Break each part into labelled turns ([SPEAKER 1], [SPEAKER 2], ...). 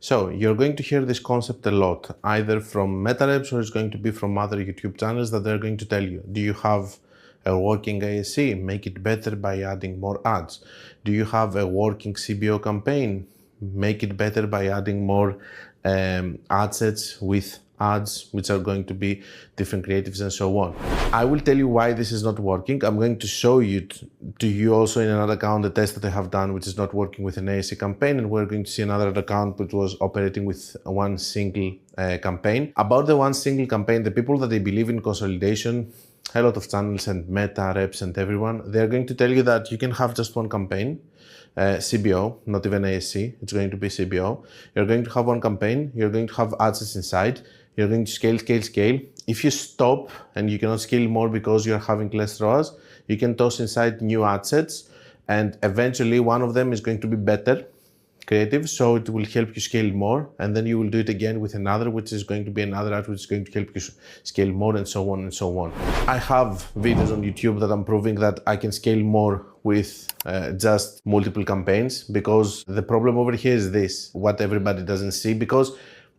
[SPEAKER 1] So you're going to hear this concept a lot, either from MetaReps or it's going to be from other YouTube channels that they're going to tell you, do you have a working ASC? Make it better by adding more ads. Do you have a working CBO campaign? Make it better by adding more ad sets with ads, which are going to be different creatives and so on. I will tell you why this is not working. I'm going to show you to you also in another account the test that I have done, which is not working with an ASC campaign, and we're going to see another account which was operating with one single campaign. About the one single campaign, the people that they believe in consolidation, a lot of channels and Meta, Reps and everyone, they're going to tell you that you can have just one campaign, CBO, not even ASC, it's going to be CBO. You're going to have one campaign, you're going to have ads inside, you're going to scale, scale, scale. If you stop and you cannot scale more because you're having less ROAS, you can toss inside new ad sets, and eventually one of them is going to be better creative, so it will help you scale more, and then you will do it again with another, which is going to be another ad which is going to help you scale more, and so on and so on. I have videos on YouTube that I'm proving that I can scale more with just multiple campaigns, because the problem over here is this, what everybody doesn't see, because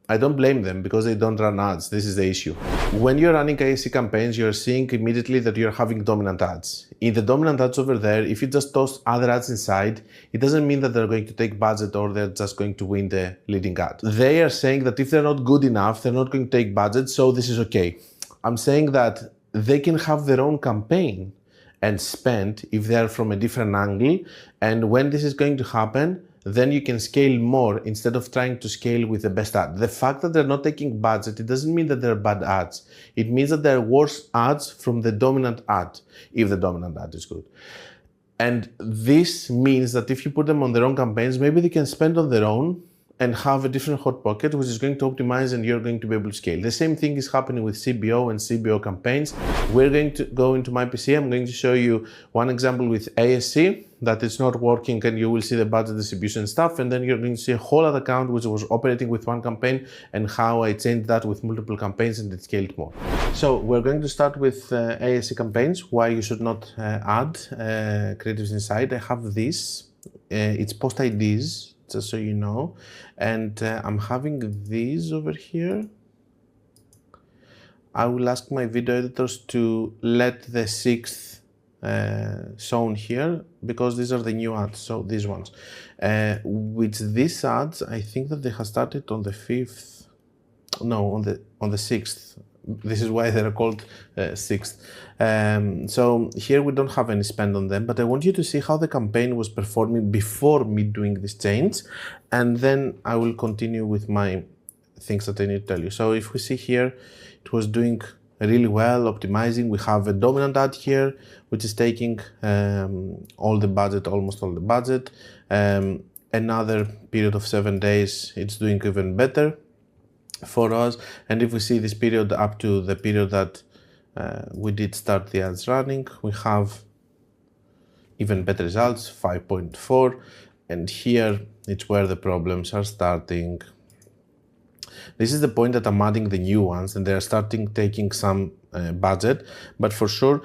[SPEAKER 1] I don't blame them because they don't run ads. This is the issue. When you're running ASC campaigns, you're seeing immediately that you're having dominant ads. In the dominant ads over there, if you just toss other ads inside, it doesn't mean that they're going to take budget or they're just going to win the leading ad. They are saying that if they're not good enough, they're not going to take budget, so this is okay. I'm saying that they can have their own campaign and spend if they are from a different angle, and when this is going to happen, then you can scale more instead of trying to scale with the best ad. The fact that they're not taking budget, it doesn't mean that they're bad ads. It means that they're worse ads from the dominant ad, if the dominant ad is good. And this means that if you put them on their own campaigns, maybe they can spend on their own and have a different hot pocket, which is going to optimize, and you're going to be able to scale. The same thing is happening with CBO and CBO campaigns. We're going to go into my PC. I'm going to show you one example with ASC that it's not working, and you will see the budget distribution stuff, and then you're going to see a whole other account which was operating with one campaign and how I changed that with multiple campaigns and it scaled more. So we're going to start with ASC campaigns, why you should not add creatives inside. I have this, it's post IDs, just so you know, and I'm having these over here. I will ask my video editors to let the sixth shown here, because these are the new ads, so these ones. With these ads, I think that they have started on the 5th, no, on the 6th. This is why they're called 6th. So here we don't have any spend on them, but I want you to see how the campaign was performing before me doing this change, and then I will continue with my things that I need to tell you. So if we see here, it was doing really well, optimizing. We have a dominant ad here, which is taking all the budget, almost all the budget. Another period of 7 days, it's doing even better for us. And if we see this period up to the period that we did start the ads running, we have even better results, 5.4. And here it's where the problems are starting. This is the point that I'm adding the new ones, and they're starting taking some budget. But for sure,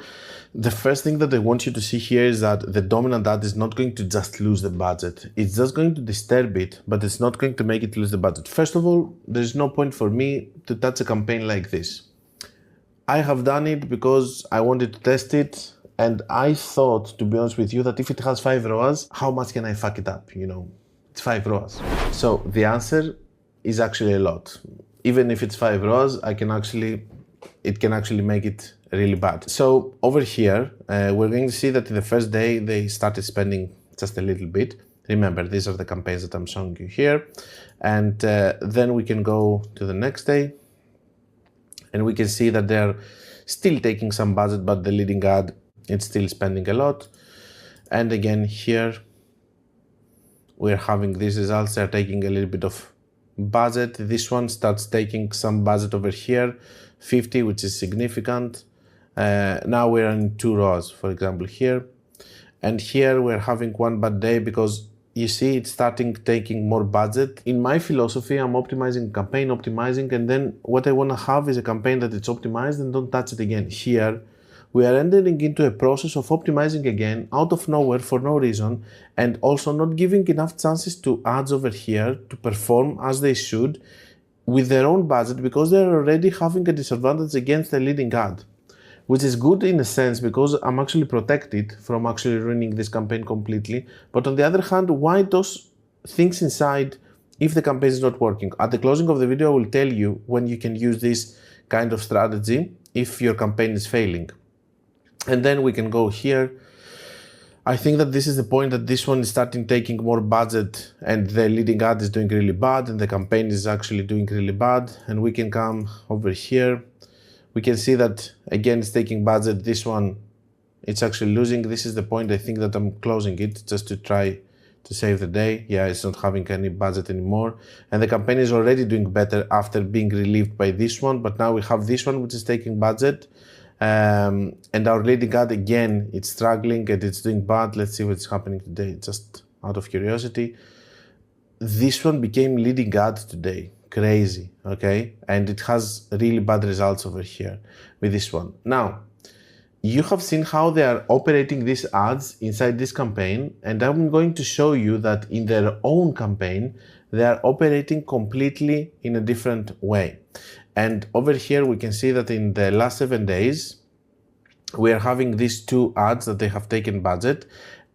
[SPEAKER 1] the first thing that I want you to see here is that the dominant ad is not going to just lose the budget. It's just going to disturb it, but it's not going to make it lose the budget. First of all, there's no point for me to touch a campaign like this. I have done it because I wanted to test it, and I thought, to be honest with you, that if it has 5 ROAS, how much can I fuck it up? You know, it's 5 ROAS. So the answer is actually a lot. Even if it's 5 ROAS, it can actually make it really bad. So over here, we're going to see that in the first day, they started spending just a little bit. Remember, these are the campaigns that I'm showing you here. And then we can go to the next day, and we can see that they're still taking some budget, but the leading ad, it's still spending a lot. And again, here, we're having these results. They're taking a little bit of budget. This one starts taking some budget over here, 50, which is significant. Now we're in 2 ROAS, for example, here. And here we're having one bad day because you see it's starting taking more budget. In my philosophy, I'm optimizing campaign, and then what I want to have is a campaign that it's optimized and don't touch it again. Here, we are entering into a process of optimizing again out of nowhere for no reason, and also not giving enough chances to ads over here to perform as they should with their own budget, because they're already having a disadvantage against the leading ad. Which is good in a sense because I'm actually protected from actually ruining this campaign completely. But on the other hand, why those things inside if the campaign is not working? At the closing of the video, I will tell you when you can use this kind of strategy if your campaign is failing. And then we can go here. I think that this is the point that this one is starting taking more budget and the leading ad is doing really bad and the campaign is actually doing really bad. And we can come over here. We can see that again it's taking budget. This one, it's actually losing. This is the point I think that I'm closing it just to try to save the day. Yeah, it's not having any budget anymore. And the campaign is already doing better after being relieved by this one. But now we have this one which is taking budget. And our leading ad again, it's struggling and it's doing bad. Let's see what's happening today, just out of curiosity. This one became leading ad today. Crazy, okay? And it has really bad results over here with this one. Now, you have seen how they are operating these ads inside this campaign, and I'm going to show you that in their own campaign, they are operating completely in a different way. And over here, we can see that in the last 7 days, we are having these two ads that they have taken budget.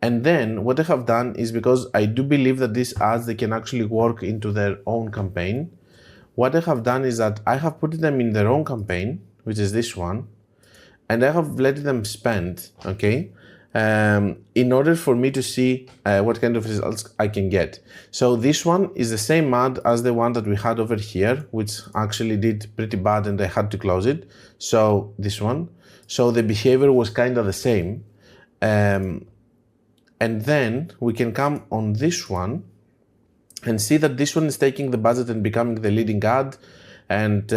[SPEAKER 1] And then what I have done is, because I do believe that these ads, they can actually work into their own campaign. What I have done is that I have put them in their own campaign, which is this one, and I have let them spend, okay, in order for me to see what kind of results I can get. So this one is the same ad as the one that we had over here, which actually did pretty bad and I had to close it. So this one, so the behavior was kind of the same. And then we can come on this one and see that this one is taking the budget and becoming the leading ad. And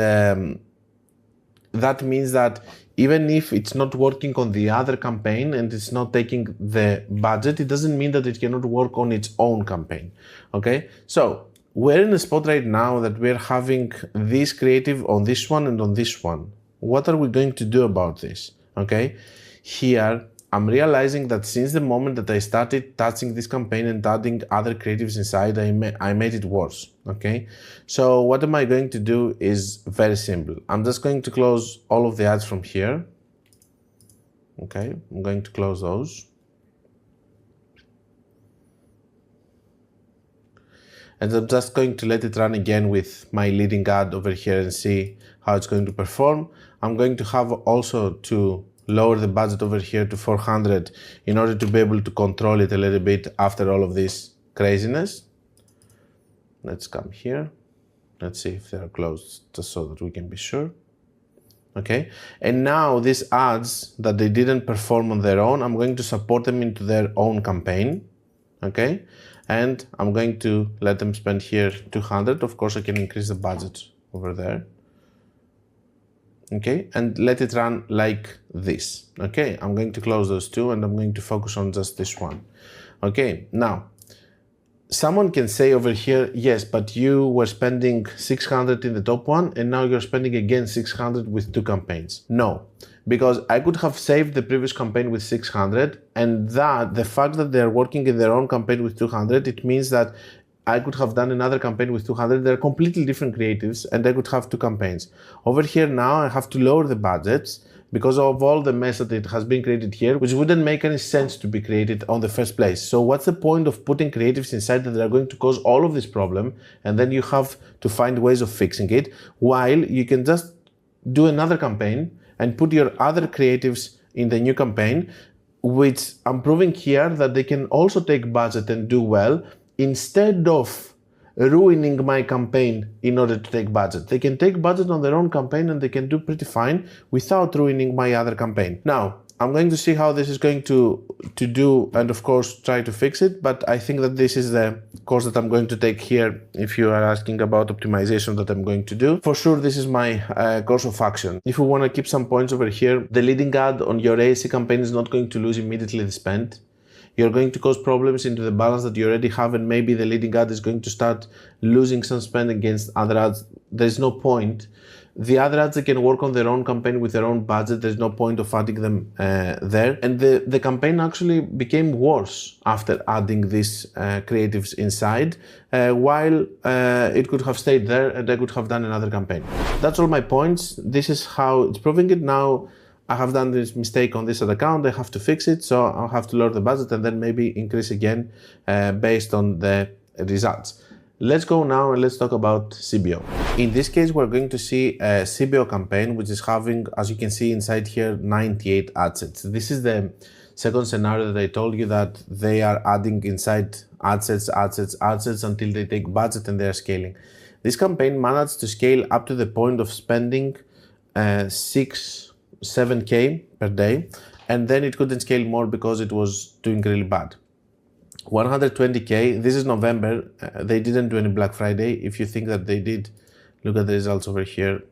[SPEAKER 1] that means that even if it's not working on the other campaign and it's not taking the budget, it doesn't mean that it cannot work on its own campaign, okay? So we're in a spot right now that we're having this creative on this one and on this one. What are we going to do about this, okay? Here, I'm realizing that since the moment that I started touching this campaign and adding other creatives inside, I made it worse, okay? So what am I going to do is very simple. I'm just going to close all of the ads from here. Okay, I'm going to close those. And I'm just going to let it run again with my leading ad over here and see how it's going to perform. I'm going to have also to lower the budget over here to 400 in order to be able to control it a little bit after all of this craziness. Let's come here. Let's see if they're closed just so that we can be sure. Okay, and now these ads that they didn't perform on their own, I'm going to support them into their own campaign. Okay, and I'm going to let them spend here 200. Of course, I can increase the budget over there. Okay, and let it run like this. Okay, I'm going to close those two and I'm going to focus on just this one. Okay, now someone can say over here, yes, but you were spending 600 in the top one and now you're spending again 600 with two campaigns. No, because I could have saved the previous campaign with 600, and that the fact that they're working in their own campaign with 200, it means that I could have done another campaign with 200. They're completely different creatives and I could have two campaigns. Over here now I have to lower the budgets because of all the mess that it has been created here, which wouldn't make any sense to be created on the first place. So what's the point of putting creatives inside that are going to cause all of this problem, and then you have to find ways of fixing it, while you can just do another campaign and put your other creatives in the new campaign, which I'm proving here that they can also take budget and do well, instead of ruining my campaign in order to take budget. They can take budget on their own campaign and they can do pretty fine without ruining my other campaign. Now, I'm going to see how this is going to do and of course try to fix it, but I think that this is the course that I'm going to take here if you are asking about optimization that I'm going to do. For sure, this is my course of action. If you want to keep some points over here, the leading ad on your ASC campaign is not going to lose immediately the spend. You're going to cause problems into the balance that you already have, and maybe the leading ad is going to start losing some spend against other ads. There's no point The other ads, they can work on their own campaign with their own budget. There's no point of adding them there. And the campaign actually became worse after adding these creatives inside, while it could have stayed there and I could have done another campaign. That's all my points. This is how it's proving it. Now, I have done this mistake on this ad account, I have to fix it, so I'll have to lower the budget and then maybe increase again based on the results. Let's go now and let's talk about CBO. In this case, we're going to see a CBO campaign, which is having, as you can see inside here, 98 ad sets. This is the second scenario that I told you, that they are adding inside ad sets until they take budget and they are scaling. This campaign managed to scale up to the point of spending 7K per day, and then it couldn't scale more because it was doing really bad. 120K, this is November, they didn't do any Black Friday. If you think that they did, look at the results over here,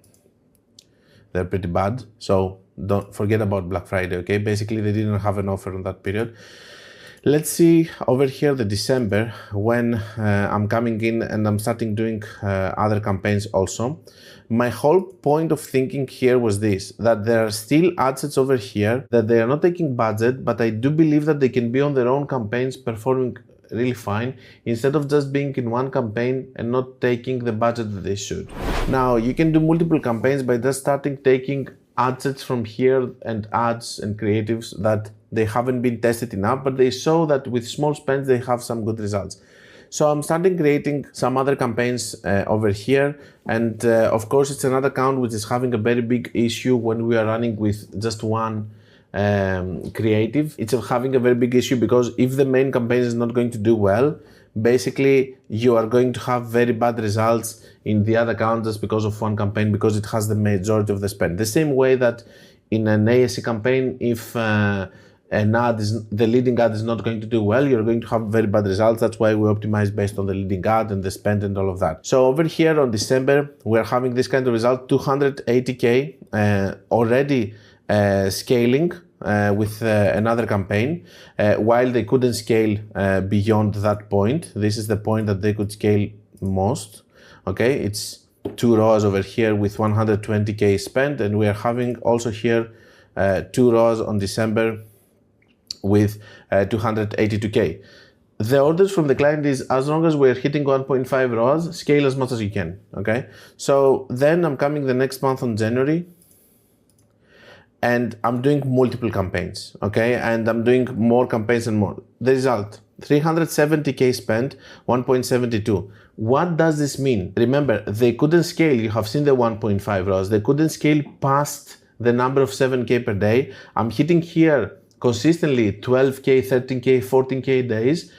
[SPEAKER 1] they're pretty bad, so don't forget about Black Friday, okay? Basically, they didn't have an offer on that period. Let's see over here the December, when I'm coming in and I'm starting doing other campaigns also. My whole point of thinking here was this, that there are still ad sets over here, that they are not taking budget, but I do believe that they can be on their own campaigns performing really fine, instead of just being in one campaign and not taking the budget that they should. Now, you can do multiple campaigns by just starting taking ad sets from here and ads and creatives that they haven't been tested enough, but they show that with small spends they have some good results. So I'm starting creating some other campaigns over here, and of course it's another account which is having a very big issue when we are running with just one creative. It's having a very big issue because if the main campaign is not going to do well, basically you are going to have very bad results in the other account just because of one campaign, because it has the majority of the spend. The same way that in an ASC campaign, if the leading ad is not going to do well, you're going to have very bad results. That's why we optimize based on the leading ad and the spend and all of that. So over here on December, we're having this kind of result, 280K already scaling with another campaign, while they couldn't scale beyond that point. This is the point that they could scale most. Okay, it's 2 rows over here with 120K spent, and we are having also here 2 rows on December with 282K. The orders from the client is, as long as we're hitting 1.5 rows, scale as much as you can, okay? So then I'm coming the next month on January, and I'm doing multiple campaigns, okay? And I'm doing more campaigns and more. The result, 370K spent, 1.72. What does this mean? Remember, they couldn't scale. You have seen the 1.5 rows. They couldn't scale past the number of 7K per day. I'm hitting here consistently 12K, 13K, 14K days.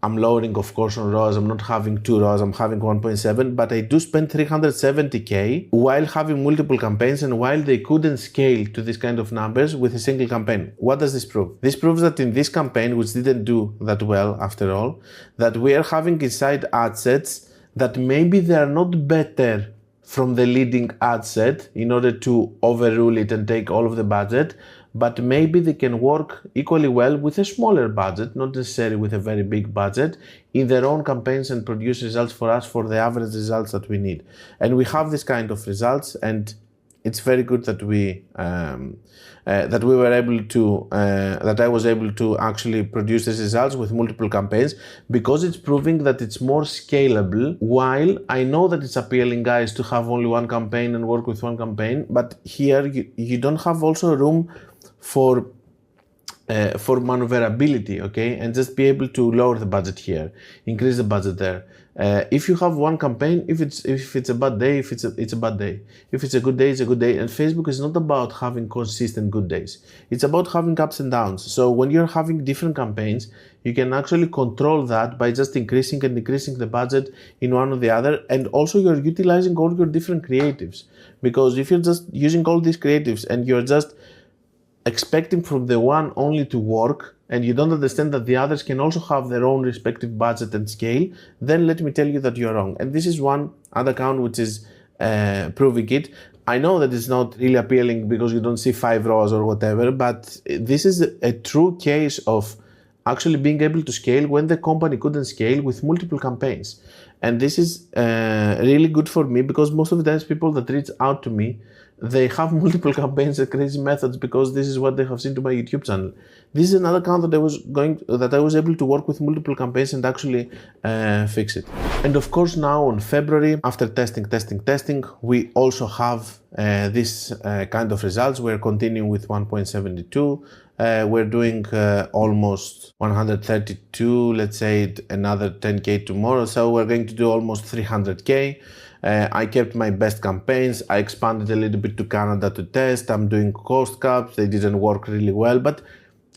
[SPEAKER 1] I'm lowering, of course, on rows. I'm not having 2 rows, I'm having 1.7, but I do spend 370K while having multiple campaigns and while they couldn't scale to this kind of numbers with a single campaign. What does this prove? This proves that in this campaign, which didn't do that well after all, that we are having inside ad sets that maybe they are not better from the leading ad set in order to overrule it and take all of the budget, but maybe they can work equally well with a smaller budget, not necessarily with a very big budget, in their own campaigns and produce results for us for the average results that we need. And we have this kind of results, and it's very good that were able to, that I was able to actually produce these results with multiple campaigns, because it's proving that it's more scalable. While I know that it's appealing, guys, to have only one campaign and work with one campaign, but here you don't have also room for maneuverability, okay, and just be able to lower the budget here, increase the budget there. If you have one campaign, if it's a bad day, it's a bad day. If it's a good day, it's a good day. And Facebook is not about having consistent good days. It's about having ups and downs. So when you're having different campaigns, you can actually control that by just increasing and decreasing the budget in one or the other. And also you're utilizing all your different creatives, because if you're just using all these creatives and you're just expecting from the one only to work, and you don't understand that the others can also have their own respective budget and scale, then let me tell you that you're wrong. And this is one other account which is proving it. I know that it's not really appealing because you don't see 5 rows or whatever, but this is a true case of actually being able to scale when the company couldn't scale with multiple campaigns. And this is really good for me because most of the times people that reach out to me, they have multiple campaigns and crazy methods because this is what they have seen to my YouTube channel. This is another account that I was able to work with multiple campaigns and actually fix it. And of course now in February, after testing, we also have this kind of results. We're continuing with 1.72. We're doing almost 132, let's say another 10K tomorrow. So we're going to do almost 300K. I kept my best campaigns. I expanded a little bit to Canada to test. I'm doing cost caps. They didn't work really well, but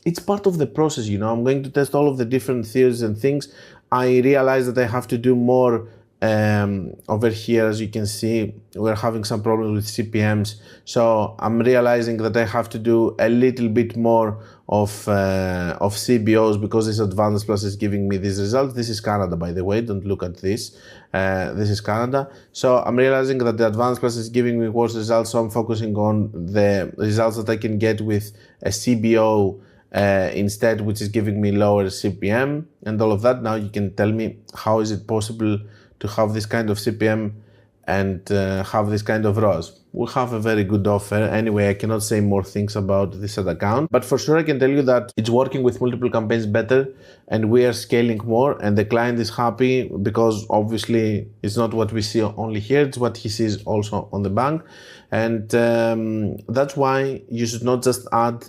[SPEAKER 1] it's part of the process, you know. I'm going to test all of the different theories and things. I realized that I have to do more over here. As you can see, we're having some problems with CPMs. So I'm realizing that I have to do a little bit more of CBOs because this Advanced Plus is giving me these results. This is Canada, by the way. Don't look at this. This is Canada. So I'm realizing that the Advanced Plus is giving me worse results. So I'm focusing on the results that I can get with a CBO instead, which is giving me lower CPM and all of that. Now you can tell me, how is it possible to have this kind of CPM and have this kind of ROAS? We have a very good offer. Anyway, I cannot say more things about this ad account, but for sure I can tell you that it's working with multiple campaigns better and we are scaling more and the client is happy because obviously it's not what we see only here, it's what he sees also on the bank. And that's why you should not just add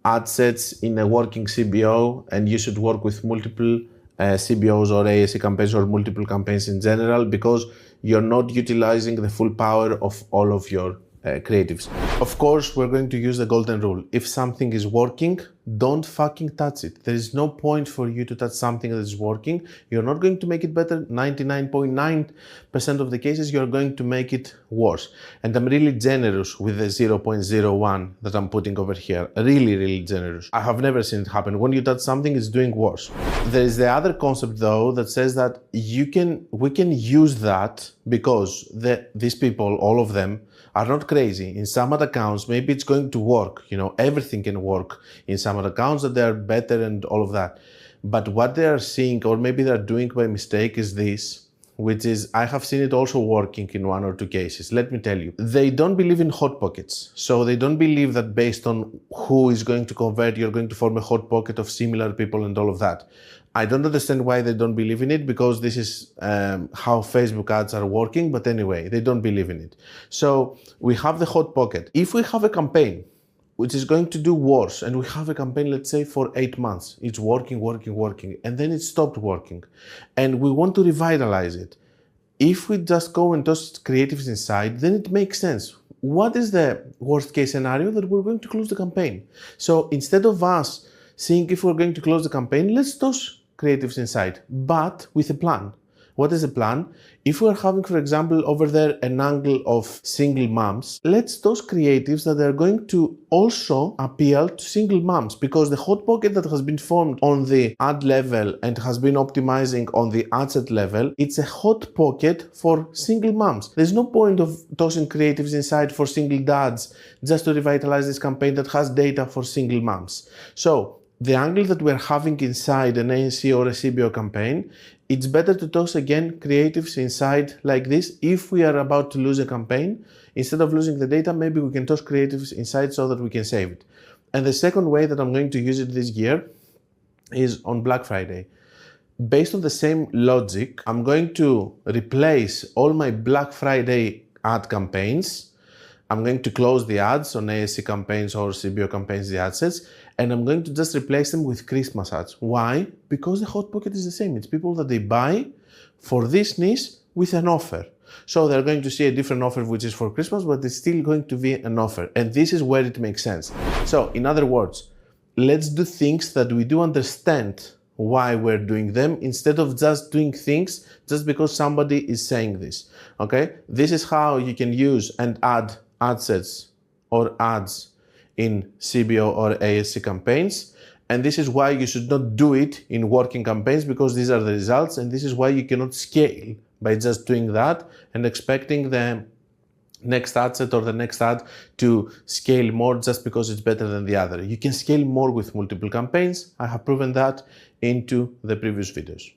[SPEAKER 1] ad sets in a working CBO, and you should work with multiple CBOs or ASC campaigns or multiple campaigns in general, because you're not utilizing the full power of all of your creatives. Of course, we're going to use the golden rule. If something is working, don't fucking touch it. There is no point for you to touch something that is working. You're not going to make it better. 99.9% of the cases, you're going to make it worse. And I'm really generous with the 0.01 that I'm putting over here. Really, really generous. I have never seen it happen. When you touch something, it's doing worse. There is the other concept though that says that we can use that because these people, all of them, are not crazy. In some other accounts, maybe it's going to work. You know, everything can work in some other accounts that they are better and all of that. But what they are seeing, or maybe they're doing by mistake, is this, which is, I have seen it also working in 1 or 2 cases. Let me tell you, they don't believe in hot pockets. So they don't believe that based on who is going to convert, you're going to form a hot pocket of similar people and all of that. I don't understand why they don't believe in it, because this is how Facebook ads are working. But anyway, they don't believe in it. So we have the hot pocket. If we have a campaign which is going to do worse, and we have a campaign, let's say for 8 months, it's working, and then it stopped working, and we want to revitalize it. If we just go and toss creatives inside, then it makes sense. What is the worst case scenario? That we're going to close the campaign. So instead of us seeing if we're going to close the campaign, let's toss creatives inside, but with a plan. What is the plan? If we're having, for example, over there an angle of single moms, let's toss creatives that are going to also appeal to single moms, because the hot pocket that has been formed on the ad level and has been optimizing on the ad set level, it's a hot pocket for single moms. There's no point of tossing creatives inside for single dads just to revitalize this campaign that has data for single moms. So the angle that we're having inside an ANC or a CBO campaign, it's better to toss again creatives inside like this. If we are about to lose a campaign, instead of losing the data, maybe we can toss creatives inside so that we can save it. And the second way that I'm going to use it this year is on Black Friday. Based on the same logic, I'm going to replace all my Black Friday ad campaigns. I'm going to close the ads on ASC campaigns or CBO campaigns, the ad sets, and I'm going to just replace them with Christmas ads. Why? Because the hot pocket is the same. It's people that they buy for this niche with an offer. So they're going to see a different offer which is for Christmas, but it's still going to be an offer. And this is where it makes sense. So in other words, let's do things that we do understand why we're doing them, instead of just doing things just because somebody is saying this. Okay? This is how you can use and add ad sets or ads in CBO or ASC campaigns. And this is why you should not do it in working campaigns, because these are the results. And this is why you cannot scale by just doing that and expecting the next ad set or the next ad to scale more just because it's better than the other. You can scale more with multiple campaigns. I have proven that into the previous videos.